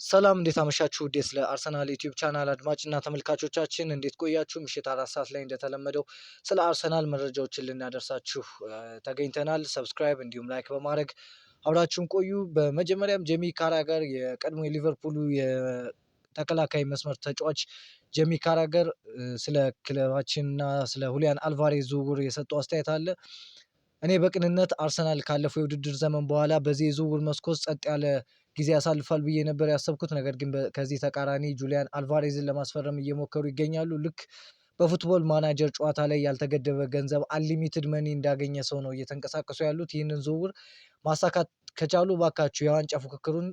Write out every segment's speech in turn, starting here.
ሰላም እንዴት አመሻችሁ? ውድ ስለ አርሰናል ዩቲዩብ ቻናል አድማጭና ተመልካቾቻችን እንዴት ቆያችሁ? ምሽት 4 ሰዓት ላይ እንደተለመደው ስለ አርሰናል መረጃዎችን ልናደርሳችሁ ተገኝተናል። ሰብስክራይብ እንዲሁም ላይክ በማድረግ አብራችሁን ቆዩ። በመጀመሪያም ጄሚ ካራገር የቀድሞ የሊቨርፑሉ የተከላካይ መስመር ተጫዋች ጄሚ ካራገር ስለ ክለባችንና ስለ ሁሊያን አልቫሬዝ ዝውውር የሰጠው አስተያየት አለ። እኔ በቅንነት አርሰናል ካለፈው የውድድር ዘመን በኋላ በዚህ የዝውውር መስኮት ጸጥ ያለ ጊዜ ያሳልፋል ብዬ ነበር ያሰብኩት። ነገር ግን ከዚህ ተቃራኒ ጁሊያን አልቫሬዝን ለማስፈረም እየሞከሩ ይገኛሉ። ልክ በፉትቦል ማናጀር ጨዋታ ላይ ያልተገደበ ገንዘብ አንሊሚትድ መኒ እንዳገኘ ሰው ነው እየተንቀሳቀሱ ያሉት። ይህንን ዝውውር ማሳካት ከቻሉ ባካችሁ የዋንጫ ፉክክሩን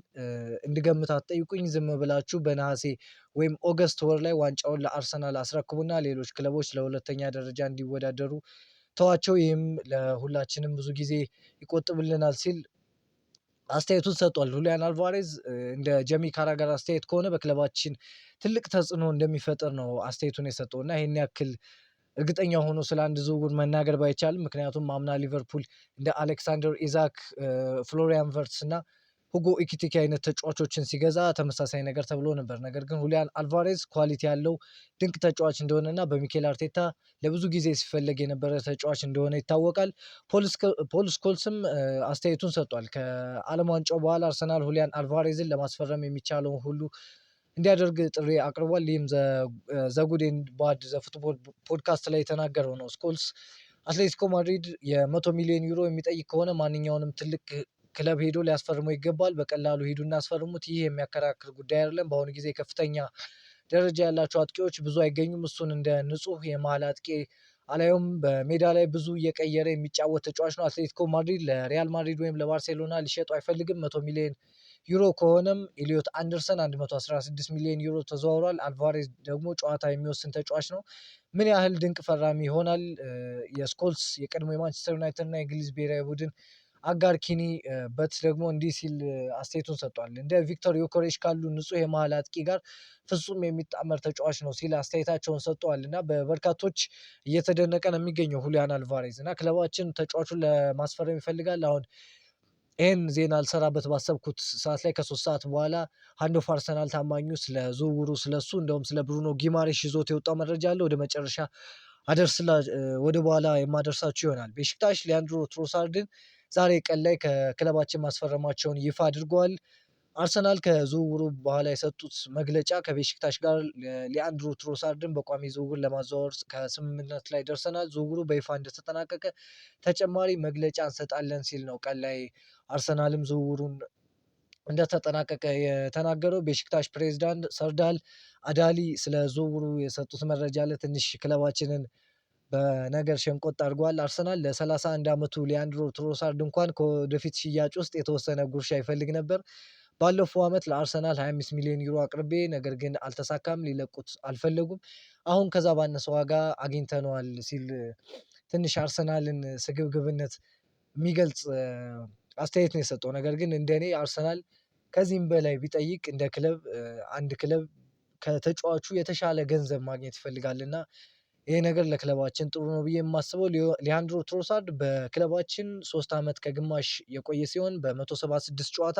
እንድገምት አትጠይቁኝ። ዝም ብላችሁ በነሐሴ ወይም ኦገስት ወር ላይ ዋንጫውን ለአርሰናል አስረክቡና ሌሎች ክለቦች ለሁለተኛ ደረጃ እንዲወዳደሩ ተዋቸው። ይህም ለሁላችንም ብዙ ጊዜ ይቆጥብልናል ሲል አስተያየቱን ሰጥቷል። ሁሊያን አልቫሬዝ እንደ ጄሚ ካራገር አስተያየት ከሆነ በክለባችን ትልቅ ተጽዕኖ እንደሚፈጥር ነው አስተያየቱን የሰጠው እና ይህን ያክል እርግጠኛ ሆኖ ስለ አንድ ዝውውር መናገር ባይቻልም፣ ምክንያቱም አምና ሊቨርፑል እንደ አሌክሳንደር ኢዛክ፣ ፍሎሪያን ቨርትስ እና ሁጎ ኢኪቲኪ አይነት ተጫዋቾችን ሲገዛ ተመሳሳይ ነገር ተብሎ ነበር። ነገር ግን ሁሊያን አልቫሬዝ ኳሊቲ ያለው ድንቅ ተጫዋች እንደሆነና በሚኬል አርቴታ ለብዙ ጊዜ ሲፈለግ የነበረ ተጫዋች እንደሆነ ይታወቃል። ፖል ስኮልስም አስተያየቱን ሰጥቷል። ከዓለም ዋንጫው በኋላ አርሰናል ሁሊያን አልቫሬዝን ለማስፈረም የሚቻለውን ሁሉ እንዲያደርግ ጥሪ አቅርቧል። ይህም ዘጉድ ኤንድ ባድ ዘፉትቦል ፖድካስት ላይ የተናገረው ነው። ስኮልስ አትሌቲኮ ማድሪድ የ100 ሚሊዮን ዩሮ የሚጠይቅ ከሆነ ማንኛውንም ትልቅ ክለብ ሄዶ ሊያስፈርመው ይገባል። በቀላሉ ሂዱ እናስፈርሙት። ይህ የሚያከራክር ጉዳይ አይደለም። በአሁኑ ጊዜ ከፍተኛ ደረጃ ያላቸው አጥቂዎች ብዙ አይገኙም። እሱን እንደ ንጹህ የመሀል አጥቂ አላየውም። በሜዳ ላይ ብዙ እየቀየረ የሚጫወት ተጫዋች ነው። አትሌቲኮ ማድሪድ ለሪያል ማድሪድ ወይም ለባርሴሎና ሊሸጡ አይፈልግም። 100 ሚሊዮን ዩሮ ከሆነም ኢሊዮት አንደርሰን 116 ሚሊዮን ዩሮ ተዘዋውሯል። አልቫሬዝ ደግሞ ጨዋታ የሚወስን ተጫዋች ነው። ምን ያህል ድንቅ ፈራሚ ይሆናል? የስኮልስ የቀድሞ የማንቸስተር ዩናይትድ እና የእንግሊዝ ብሔራዊ ቡድን አጋር ኪኒ በት ደግሞ እንዲህ ሲል አስተያየቱን ሰጥቷል። እንደ ቪክቶር ዮኮሬሽ ካሉ ንጹህ የመሀል አጥቂ ጋር ፍጹም የሚጣመር ተጫዋች ነው ሲል አስተያየታቸውን ሰጥተዋል እና በበርካቶች እየተደነቀ ነው የሚገኘው ሁሊያን አልቫሬዝ እና ክለባችን ተጫዋቹን ለማስፈረም ይፈልጋል። አሁን ይህን ዜና አልሰራበት ባሰብኩት ሰዓት ላይ ከ3 ሰዓት በኋላ አንድ ኦፍ አርሰናል ታማኙ ስለ ዝውውሩ ስለሱ እንደውም ስለ ብሩኖ ጊማሬሽ ይዞት የወጣው መረጃ አለ። ወደ መጨረሻ ወደ በኋላ የማደርሳችሁ ይሆናል። ቤሽክታሽ ሊያንድሮ ትሮሳርድን ዛሬ ቀን ላይ ከክለባችን ማስፈረማቸውን ይፋ አድርገዋል። አርሰናል ከዝውውሩ በኋላ የሰጡት መግለጫ ከቤሽክታሽ ጋር ሊያንድሮ ትሮሳርድን በቋሚ ዝውውር ለማዘዋወር ከስምምነት ላይ ደርሰናል። ዝውውሩ በይፋ እንደተጠናቀቀ ተጨማሪ መግለጫ እንሰጣለን ሲል ነው ቀን ላይ አርሰናልም ዝውውሩን እንደተጠናቀቀ የተናገረው። ቤሽክታሽ ፕሬዝዳንት ሰርዳል አዳሊ ስለ ዝውውሩ የሰጡት መረጃ ለትንሽ ክለባችንን በነገር ሸንቆጥ አድርጓል። አርሰናል ለ31 ዓመቱ ሊያንድሮ ትሮሳርድ እንኳን ከወደፊት ሽያጭ ውስጥ የተወሰነ ጉርሻ ይፈልግ ነበር። ባለፈው ዓመት ለአርሰናል 25 ሚሊዮን ዩሮ አቅርቤ ነገር ግን አልተሳካም፣ ሊለቁት አልፈለጉም። አሁን ከዛ ባነሰ ዋጋ አግኝተነዋል ሲል ትንሽ አርሰናልን ስግብግብነት የሚገልጽ አስተያየት ነው የሰጠው። ነገር ግን እንደኔ አርሰናል ከዚህም በላይ ቢጠይቅ እንደ ክለብ አንድ ክለብ ከተጫዋቹ የተሻለ ገንዘብ ማግኘት ይፈልጋልና ይሄ ነገር ለክለባችን ጥሩ ነው ብዬ የማስበው። ሊያንድሮ ትሮሳርድ በክለባችን 3 ዓመት ከግማሽ የቆየ ሲሆን በ176 ጨዋታ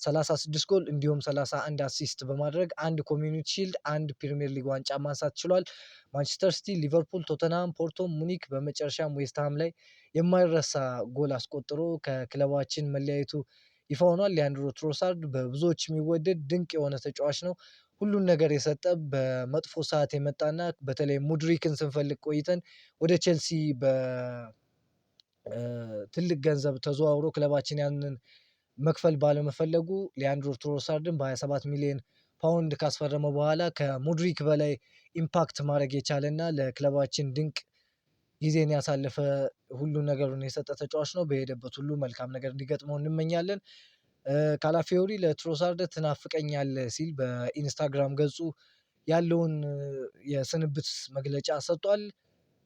36 ጎል እንዲሁም 31 አሲስት በማድረግ አንድ ኮሚዩኒቲ ሺልድ፣ አንድ ፕሪሚየር ሊግ ዋንጫ ማንሳት ችሏል። ማንቸስተር ሲቲ፣ ሊቨርፑል፣ ቶተንሃም፣ ፖርቶ፣ ሙኒክ በመጨረሻም ዌስትሃም ላይ የማይረሳ ጎል አስቆጥሮ ከክለባችን መለያየቱ ይፋ ሆኗል። ሊያንድሮ ትሮሳርድ በብዙዎች የሚወደድ ድንቅ የሆነ ተጫዋች ነው። ሁሉን ነገር የሰጠ በመጥፎ ሰዓት የመጣና በተለይ ሙድሪክን ስንፈልግ ቆይተን ወደ ቼልሲ በትልቅ ገንዘብ ተዘዋውሮ ክለባችን ያንን መክፈል ባለመፈለጉ ሊያንድሮ ትሮሳርድን በ27 ሚሊዮን ፓውንድ ካስፈረመ በኋላ ከሙድሪክ በላይ ኢምፓክት ማድረግ የቻለና ለክለባችን ድንቅ ጊዜን ያሳለፈ ሁሉን ነገሩን የሰጠ ተጫዋች ነው። በሄደበት ሁሉ መልካም ነገር እንዲገጥመው እንመኛለን። ካላፊዮሪ ለትሮሳርድ ትናፍቀኛለህ ሲል በኢንስታግራም ገጹ ያለውን የስንብት መግለጫ ሰጥቷል።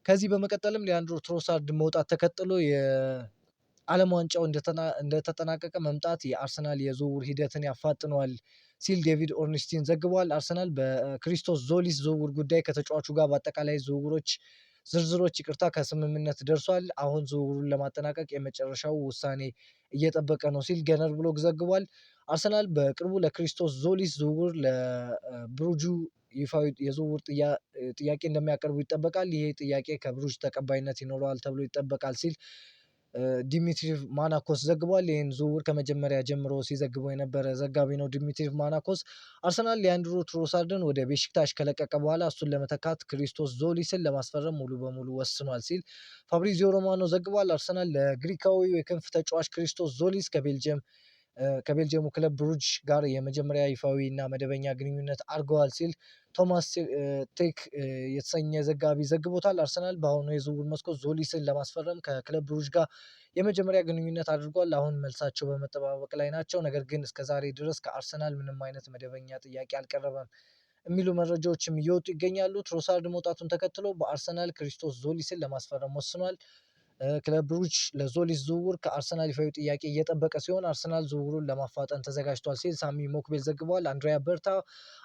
ከዚህ በመቀጠልም ሊያንድሮ ትሮሳርድ መውጣት ተከትሎ የዓለም ዋንጫው እንደተጠናቀቀ መምጣት የአርሰናል የዝውውር ሂደትን ያፋጥነዋል ሲል ዴቪድ ኦርንስቲን ዘግቧል። አርሰናል በክሪስቶስ ዞሊስ ዝውውር ጉዳይ ከተጫዋቹ ጋር በአጠቃላይ ዝርዝሮች ከስምምነት ደርሷል። አሁን ዝውውሩን ለማጠናቀቅ የመጨረሻው ውሳኔ እየጠበቀ ነው ሲል ገነር ብሎግ ዘግቧል። አርሰናል በቅርቡ ለክሪስቶስ ዞሊስ ዝውውር ለብሩጁ ይፋዊ የዝውውር ጥያቄ እንደሚያቀርቡ ይጠበቃል። ይሄ ጥያቄ ከብሩጅ ተቀባይነት ይኖረዋል ተብሎ ይጠበቃል ሲል ዲሚትሪ ማናኮስ ዘግቧል። ይህን ዝውውር ከመጀመሪያ ጀምሮ ሲዘግበው የነበረ ዘጋቢ ነው ዲሚትሪ ማናኮስ። አርሰናል ሊያንድሮ ትሮሳርድን ወደ ቤሽክታሽ ከለቀቀ በኋላ እሱን ለመተካት ክሪስቶስ ዞሊስን ለማስፈረም ሙሉ በሙሉ ወስኗል ሲል ፋብሪዚዮ ሮማኖ ዘግቧል። አርሰናል ለግሪካዊው የክንፍ ተጫዋች ክሪስቶስ ዞሊስ ከቤልጅየሙ ክለብ ብሩጅ ጋር የመጀመሪያ ይፋዊ እና መደበኛ ግንኙነት አድርገዋል ሲል ቶማስ ቴክ የተሰኘ ዘጋቢ ዘግቦታል። አርሰናል በአሁኑ የዝውውር መስኮት ዞሊስን ለማስፈረም ከክለብ ብሩጅ ጋር የመጀመሪያ ግንኙነት አድርጓል። አሁን መልሳቸው በመጠባበቅ ላይ ናቸው። ነገር ግን እስከዛሬ ድረስ ከአርሰናል ምንም አይነት መደበኛ ጥያቄ አልቀረበም የሚሉ መረጃዎችም እየወጡ ይገኛሉ። ትሮሳርድ መውጣቱን ተከትሎ በአርሰናል ክሪስቶስ ዞሊስን ለማስፈረም ወስኗል። ክለብ ብሩጅ ለዞሊስ ዝውውር ከአርሰናል ይፋዊ ጥያቄ እየጠበቀ ሲሆን አርሰናል ዝውውሩን ለማፋጠን ተዘጋጅቷል ሲል ሳሚ ሞክቤል ዘግቧል። አንድሪያ በርታ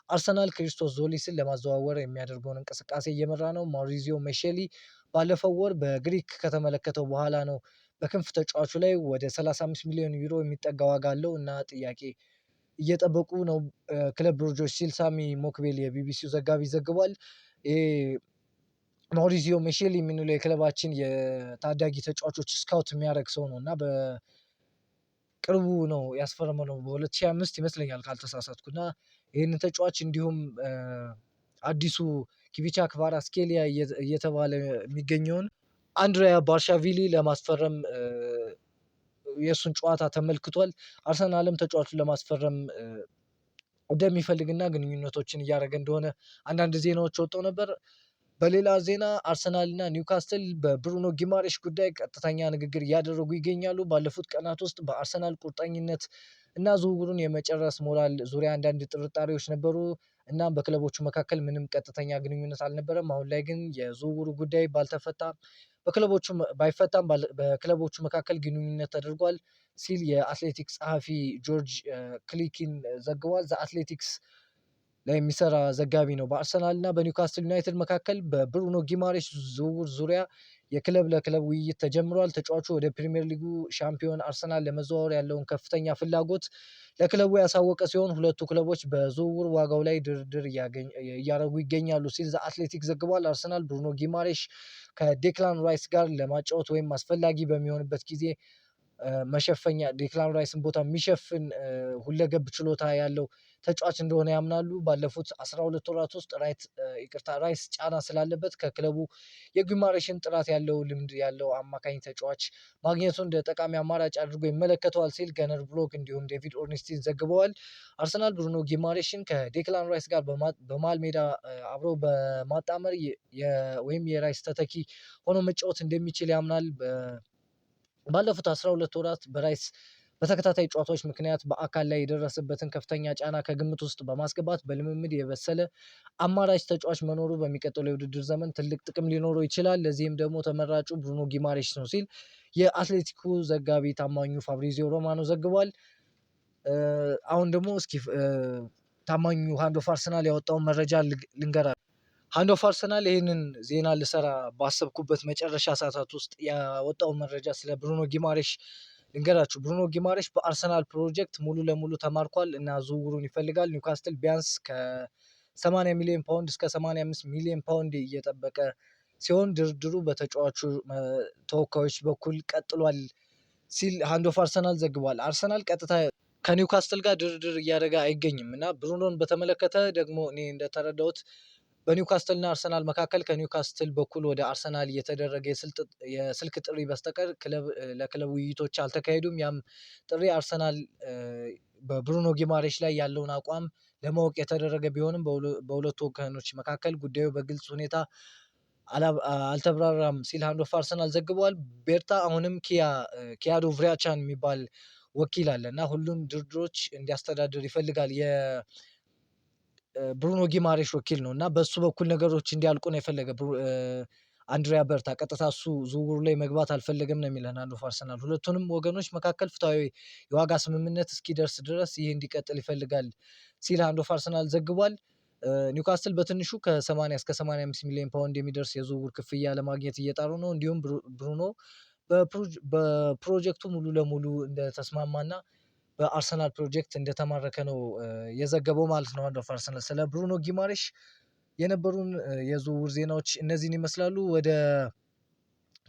አርሰናል ክሪስቶስ ዞሊስን ለማዘዋወር የሚያደርገውን እንቅስቃሴ እየመራ ነው። ማውሪዚዮ ሜሼሊ ባለፈው ወር በግሪክ ከተመለከተው በኋላ ነው በክንፍ ተጫዋቹ ላይ ወደ 35 ሚሊዮን ዩሮ የሚጠጋ ዋጋ አለው እና ጥያቄ እየጠበቁ ነው ክለብ ብሩጆች ሲል ሳሚ ሞክቤል የቢቢሲው ዘጋቢ ዘግቧል። ማውሪዚዮ ሜሼሊ የምንለው የክለባችን የታዳጊ ተጫዋቾች ስካውት የሚያደርግ ሰው ነው እና በቅርቡ ነው ያስፈረመው ነው በ2025 ይመስለኛል ካልተሳሳትኩ። እና ይህንን ተጫዋች እንዲሁም አዲሱ ኪቪቻ ክቫራትስኬሊያ እየተባለ የሚገኘውን አንድሪያ ባርሻቪሊ ለማስፈረም የእሱን ጨዋታ ተመልክቷል። አርሰናልም ተጫዋቹን ለማስፈረም እንደሚፈልግና ግንኙነቶችን እያደረገ እንደሆነ አንዳንድ ዜናዎች ወጥተው ነበር። በሌላ ዜና አርሰናል እና ኒውካስትል በብሩኖ ጊማሬሽ ጉዳይ ቀጥተኛ ንግግር እያደረጉ ይገኛሉ። ባለፉት ቀናት ውስጥ በአርሰናል ቁርጠኝነት እና ዝውውሩን የመጨረስ ሞራል ዙሪያ አንዳንድ ጥርጣሬዎች ነበሩ። እናም በክለቦቹ መካከል ምንም ቀጥተኛ ግንኙነት አልነበረም። አሁን ላይ ግን የዝውውሩ ጉዳይ ባይፈታም በክለቦቹ መካከል ግንኙነት ተደርጓል ሲል የአትሌቲክስ ጸሐፊ ጆርጅ ክሊኪን ዘግቧል። አትሌቲክስ ላይ የሚሰራ ዘጋቢ ነው። በአርሰናል እና በኒውካስትል ዩናይትድ መካከል በብሩኖ ጊማሬሽ ዝውውር ዙሪያ የክለብ ለክለብ ውይይት ተጀምሯል። ተጫዋቹ ወደ ፕሪሚየር ሊጉ ሻምፒዮን አርሰናል ለመዘዋወር ያለውን ከፍተኛ ፍላጎት ለክለቡ ያሳወቀ ሲሆን ሁለቱ ክለቦች በዝውውር ዋጋው ላይ ድርድር እያደረጉ ይገኛሉ ሲል አትሌቲክ ዘግቧል። አርሰናል ብሩኖ ጊማሬሽ ከዴክላን ራይስ ጋር ለማጫወት ወይም አስፈላጊ በሚሆንበት ጊዜ መሸፈኛ ዴክላን ራይስን ቦታ የሚሸፍን ሁለገብ ችሎታ ያለው ተጫዋች እንደሆነ ያምናሉ። ባለፉት 12 ወራት ውስጥ ራይስ ጫና ስላለበት ከክለቡ የጊማሬሽን ጥራት ያለው ልምድ ያለው አማካኝ ተጫዋች ማግኘቱ እንደ ጠቃሚ አማራጭ አድርጎ ይመለከተዋል ሲል ገነር ብሎክ እንዲሁም ዴቪድ ኦርኒስቲን ዘግበዋል። አርሰናል ብሩኖ ጊማሬሽን ከዴክላን ራይስ ጋር በመሃል ሜዳ አብረው በማጣመር ወይም የራይስ ተተኪ ሆኖ መጫወት እንደሚችል ያምናል። ባለፉት 12 ወራት በራይስ በተከታታይ ጨዋታዎች ምክንያት በአካል ላይ የደረሰበትን ከፍተኛ ጫና ከግምት ውስጥ በማስገባት በልምምድ የበሰለ አማራጭ ተጫዋች መኖሩ በሚቀጥለው የውድድር ዘመን ትልቅ ጥቅም ሊኖረው ይችላል። ለዚህም ደግሞ ተመራጩ ብሩኖ ጊማሬሽ ነው ሲል የአትሌቲኩ ዘጋቢ ታማኙ ፋብሪዚዮ ሮማኖ ዘግቧል። አሁን ደግሞ እስኪ ታማኙ ሃንድ ኦፍ አርሰናል ያወጣውን መረጃ ልንገራል። ሃንድ ኦፍ አርሰናል ይህንን ዜና ልሰራ ባሰብኩበት መጨረሻ ሰዓታት ውስጥ ያወጣውን መረጃ ስለ ብሩኖ ጊማሬሽ ልንገራችሁ። ብሩኖ ጊማሬሽ በአርሰናል ፕሮጀክት ሙሉ ለሙሉ ተማርኳል እና ዝውውሩን ይፈልጋል። ኒውካስትል ቢያንስ ከ80 ሚሊዮን ፓውንድ እስከ 85 ሚሊዮን ፓውንድ እየጠበቀ ሲሆን ድርድሩ በተጫዋቹ ተወካዮች በኩል ቀጥሏል ሲል ሃንድ ኦፍ አርሰናል ዘግቧል። አርሰናል ቀጥታ ከኒውካስትል ጋር ድርድር እያደረገ አይገኝም እና ብሩኖን በተመለከተ ደግሞ እኔ እንደተረዳሁት በኒውካስትል እና አርሰናል መካከል ከኒውካስትል በኩል ወደ አርሰናል እየተደረገ የስልክ ጥሪ በስተቀር ለክለብ ውይይቶች አልተካሄዱም። ያም ጥሪ አርሰናል በብሩኖ ጊማሬሽ ላይ ያለውን አቋም ለማወቅ የተደረገ ቢሆንም በሁለቱ ወገኖች መካከል ጉዳዩ በግልጽ ሁኔታ አልተብራራም ሲል ሃንድ ኦፍ አርሰናል ዘግቧል። ቤርታ አሁንም ኪያዶ ቭሪያቻን የሚባል ወኪል አለ እና ሁሉም ድርድሮች እንዲያስተዳድር ይፈልጋል። ብሩኖ ጊማሬሽ ወኪል ነው እና በሱ በኩል ነገሮች እንዲያልቁ ነው የፈለገ አንድሪያ በርታ። ቀጥታ እሱ ዝውውሩ ላይ መግባት አልፈለገም ነው የሚለን ሃንድ ኦፍ አርሰናል። ሁለቱንም ወገኖች መካከል ፍትሃዊ የዋጋ ስምምነት እስኪደርስ ድረስ ይህ እንዲቀጥል ይፈልጋል ሲል ሃንድ ኦፍ አርሰናል ዘግቧል። ኒውካስትል በትንሹ ከ80 እስከ 85 ሚሊዮን ፓውንድ የሚደርስ የዝውውር ክፍያ ለማግኘት እየጣሩ ነው። እንዲሁም ብሩኖ በፕሮጀክቱ ሙሉ ለሙሉ እንደተስማማና በአርሰናል ፕሮጀክት እንደተማረከ ነው የዘገበው ማለት ነው። አንድ ኦፍ አርሰናል ስለ ብሩኖ ጊማሬሽ የነበሩን የዝውውር ዜናዎች እነዚህን ይመስላሉ። ወደ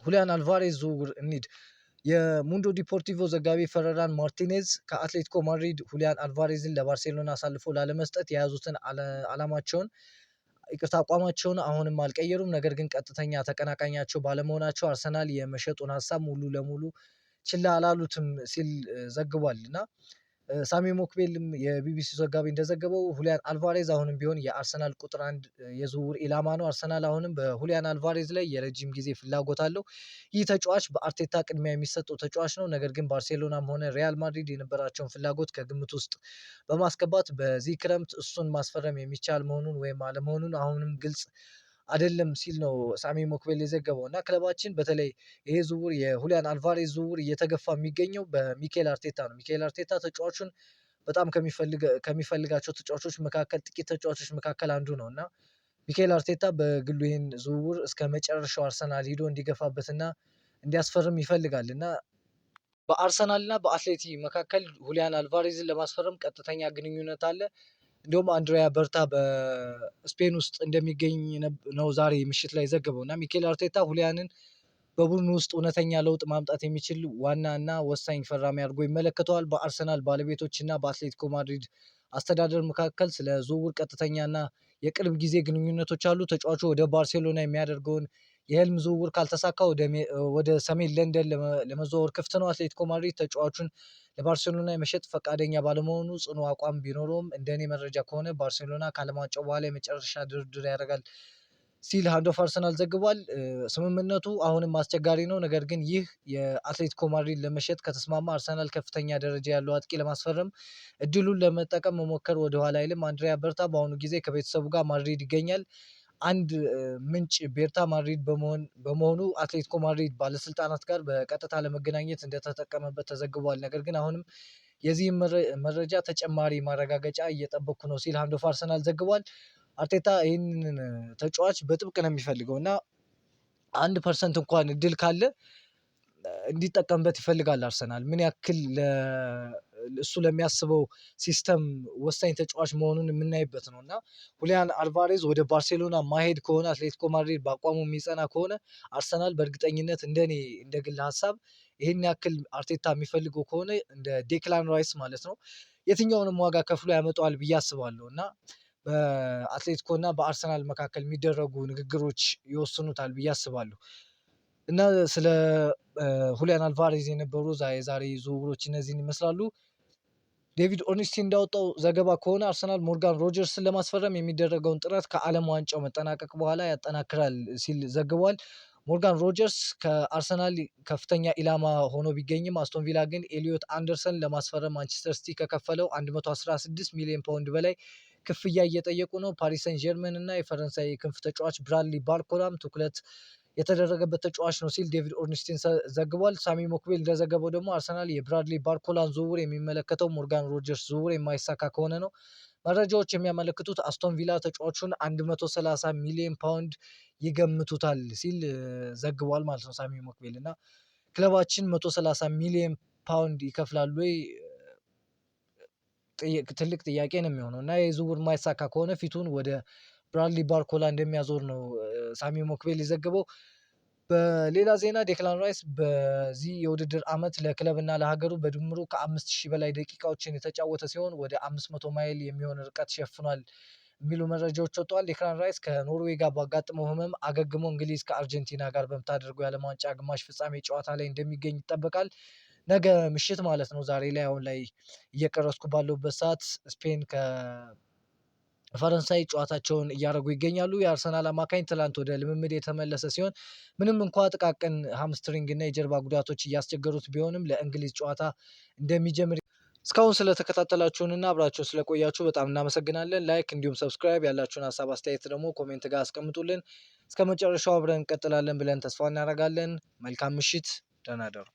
ሁሊያን አልቫሬዝ ዝውውር እንሂድ። የሙንዶ ዲፖርቲቮ ዘጋቢ ፈረራን ማርቲኔዝ ከአትሌቲኮ ማድሪድ ሁሊያን አልቫሬዝን ለባርሴሎና አሳልፎ ላለመስጠት የያዙትን አቋማቸውን አሁንም አልቀየሩም። ነገር ግን ቀጥተኛ ተቀናቃኛቸው ባለመሆናቸው አርሰናል የመሸጡን ሀሳብ ሙሉ ለሙሉ ችላ አላሉትም ሲል ዘግቧል እና ሳሚ ሞክቤልም የቢቢሲ ዘጋቢ እንደዘገበው ሁሊያን አልቫሬዝ አሁንም ቢሆን የአርሰናል ቁጥር 1 የዝውውር ኢላማ ነው። አርሰናል አሁንም በሁሊያን አልቫሬዝ ላይ የረጅም ጊዜ ፍላጎት አለው። ይህ ተጫዋች በአርቴታ ቅድሚያ የሚሰጠው ተጫዋች ነው። ነገር ግን ባርሴሎናም ሆነ ሪያል ማድሪድ የነበራቸውን ፍላጎት ከግምት ውስጥ በማስገባት በዚህ ክረምት እሱን ማስፈረም የሚቻል መሆኑን ወይም አለመሆኑን አሁንም ግልጽ አይደለም ሲል ነው ሳሚ ሞክቤል የዘገበው እና ክለባችን በተለይ ይሄ ዝውውር የሁሊያን አልቫሬዝ ዝውውር እየተገፋ የሚገኘው በሚኬል አርቴታ ነው። ሚኬል አርቴታ ተጫዋቹን በጣም ከሚፈልጋቸው ተጫዋቾች መካከል ጥቂት ተጫዋቾች መካከል አንዱ ነው እና ሚኬል አርቴታ በግሉ ይህን ዝውውር እስከ መጨረሻው አርሰናል ሂዶ እንዲገፋበትና እንዲያስፈርም ይፈልጋል እና በአርሰናል እና በአትሌቲ መካከል ሁሊያን አልቫሬዝን ለማስፈረም ቀጥተኛ ግንኙነት አለ። እንዲሁም አንድሪያ በርታ በስፔን ውስጥ እንደሚገኝ ነው ዛሬ ምሽት ላይ ዘገበው እና ሚኬል አርቴታ ሁሊያንን በቡድኑ ውስጥ እውነተኛ ለውጥ ማምጣት የሚችል ዋና እና ወሳኝ ፈራሚ አድርጎ ይመለከተዋል። በአርሰናል ባለቤቶች እና በአትሌቲኮ ማድሪድ አስተዳደር መካከል ስለ ዝውውር ቀጥተኛና የቅርብ ጊዜ ግንኙነቶች አሉ። ተጫዋቹ ወደ ባርሴሎና የሚያደርገውን የህልም ዝውውር ካልተሳካ ወደ ሰሜን ለንደን ለመዘዋወር ክፍት ነው። አትሌቲኮ ማድሪድ ተጫዋቹን ለባርሴሎና የመሸጥ ፈቃደኛ ባለመሆኑ ጽኑ አቋም ቢኖረውም እንደኔ መረጃ ከሆነ ባርሴሎና ከዓለም ዋንጫው በኋላ የመጨረሻ ድርድር ያደርጋል ሲል ሃንድ ኦፍ አርሰናል ዘግቧል። ስምምነቱ አሁንም አስቸጋሪ ነው። ነገር ግን ይህ የአትሌቲኮ ማድሪድ ለመሸጥ ከተስማማ አርሰናል ከፍተኛ ደረጃ ያለው አጥቂ ለማስፈረም እድሉን ለመጠቀም መሞከር ወደኋላ አይልም። አንድሪያ በርታ በአሁኑ ጊዜ ከቤተሰቡ ጋር ማድሪድ ይገኛል። አንድ ምንጭ ቤርታ ማድሪድ በመሆኑ አትሌቲኮ ማድሪድ ባለስልጣናት ጋር በቀጥታ ለመገናኘት እንደተጠቀመበት ተዘግቧል። ነገር ግን አሁንም የዚህም መረጃ ተጨማሪ ማረጋገጫ እየጠበቅኩ ነው ሲል ሃንድ ኦፍ አርሰናል ዘግቧል። አርቴታ ይህንን ተጫዋች በጥብቅ ነው የሚፈልገው እና 1% እንኳን እድል ካለ እንዲጠቀምበት ይፈልጋል አርሰናል። ምን ያክል እሱ ለሚያስበው ሲስተም ወሳኝ ተጫዋች መሆኑን የምናይበት ነው እና ሁሊያን አልቫሬዝ ወደ ባርሴሎና ማሄድ ከሆነ አትሌቲኮ ማድሪድ በአቋሙ የሚጸና ከሆነ አርሰናል በእርግጠኝነት እንደ ግል ሀሳብ ይህን ያክል አርቴታ የሚፈልገው ከሆነ እንደ ዴክላን ራይስ ማለት ነው የትኛውንም ዋጋ ከፍሎ ያመጣዋል ብዬ አስባለሁ እና በአትሌቲኮ እና በአርሰናል መካከል የሚደረጉ ንግግሮች ይወስኑታል ብዬ አስባለሁ እና ስለ ሁሊያን አልቫሬዝ የነበሩ የዛሬ ዝውውሮች እነዚህን ይመስላሉ። ዴቪድ ኦርንስቲን እንዳወጣው ዘገባ ከሆነ አርሰናል ሞርጋን ሮጀርስን ለማስፈረም የሚደረገውን ጥረት ከዓለም ዋንጫው መጠናቀቅ በኋላ ያጠናክራል ሲል ዘግቧል። ሞርጋን ሮጀርስ ከአርሰናል ከፍተኛ ኢላማ ሆኖ ቢገኝም አስቶን ቪላ ግን ኤሊዮት አንደርሰን ለማስፈረም ማንቸስተር ሲቲ ከከፈለው 116 ሚሊዮን ፓውንድ በላይ ክፍያ እየጠየቁ ነው። ፓሪስ ሰን ጀርመን እና የፈረንሳይ ክንፍ ተጫዋች ብራድሊ ባርኮላም ትኩረት የተደረገበት ተጫዋች ነው ሲል ዴቪድ ኦርንስቲን ዘግቧል። ሳሚ ሞክቤል እንደዘገበው ደግሞ አርሰናል የብራድሊ ባርኮላን ዝውውር የሚመለከተው ሞርጋን ሮጀርስ ዝውውር የማይሳካ ከሆነ ነው። መረጃዎች የሚያመለክቱት አስቶን ቪላ ተጫዋቹን 130 ሚሊዮን ፓውንድ ይገምቱታል ሲል ዘግቧል ማለት ነው ሳሚ ሞክቤል እና ክለባችን 130 ሚሊዮን ፓውንድ ይከፍላሉ ወይ? ትልቅ ጥያቄ ነው የሚሆነው እና የዝውውር የማይሳካ ከሆነ ፊቱን ወደ ብራድሊ ባርኮላ እንደሚያዞር ነው ሳሚ ሞክቤል የዘገበው። በሌላ ዜና ዴክላን ራይስ በዚህ የውድድር ዓመት ለክለብና ለሀገሩ በድምሩ ከ5000 በላይ ደቂቃዎችን የተጫወተ ሲሆን ወደ 500 ማይል የሚሆን ርቀት ሸፍኗል የሚሉ መረጃዎች ወጥተዋል። ዴክላን ራይስ ከኖርዌይ ጋር ባጋጠመው ሕመም አገግሞ እንግሊዝ ከአርጀንቲና ጋር በምታደርገው የዓለም ዋንጫ ግማሽ ፍጻሜ ጨዋታ ላይ እንደሚገኝ ይጠበቃል። ነገ ምሽት ማለት ነው። ዛሬ ላይ አሁን ላይ እየቀረስኩ ባለሁበት ሰዓት ስፔን ፈረንሳይ ጨዋታቸውን እያደረጉ ይገኛሉ። የአርሰናል አማካኝ ትላንት ወደ ልምምድ የተመለሰ ሲሆን ምንም እንኳ ጥቃቅን ሃምስትሪንግ እና የጀርባ ጉዳቶች እያስቸገሩት ቢሆንም ለእንግሊዝ ጨዋታ እንደሚጀምር እስካሁን ስለተከታተላችሁንና አብራችሁን ስለቆያችሁ በጣም እናመሰግናለን። ላይክ እንዲሁም ሰብስክራይብ ያላችሁን ሀሳብ አስተያየት ደግሞ ኮሜንት ጋር አስቀምጡልን። እስከ መጨረሻው አብረን እንቀጥላለን ብለን ተስፋ እናደርጋለን። መልካም ምሽት፣ ደህና እደሩ።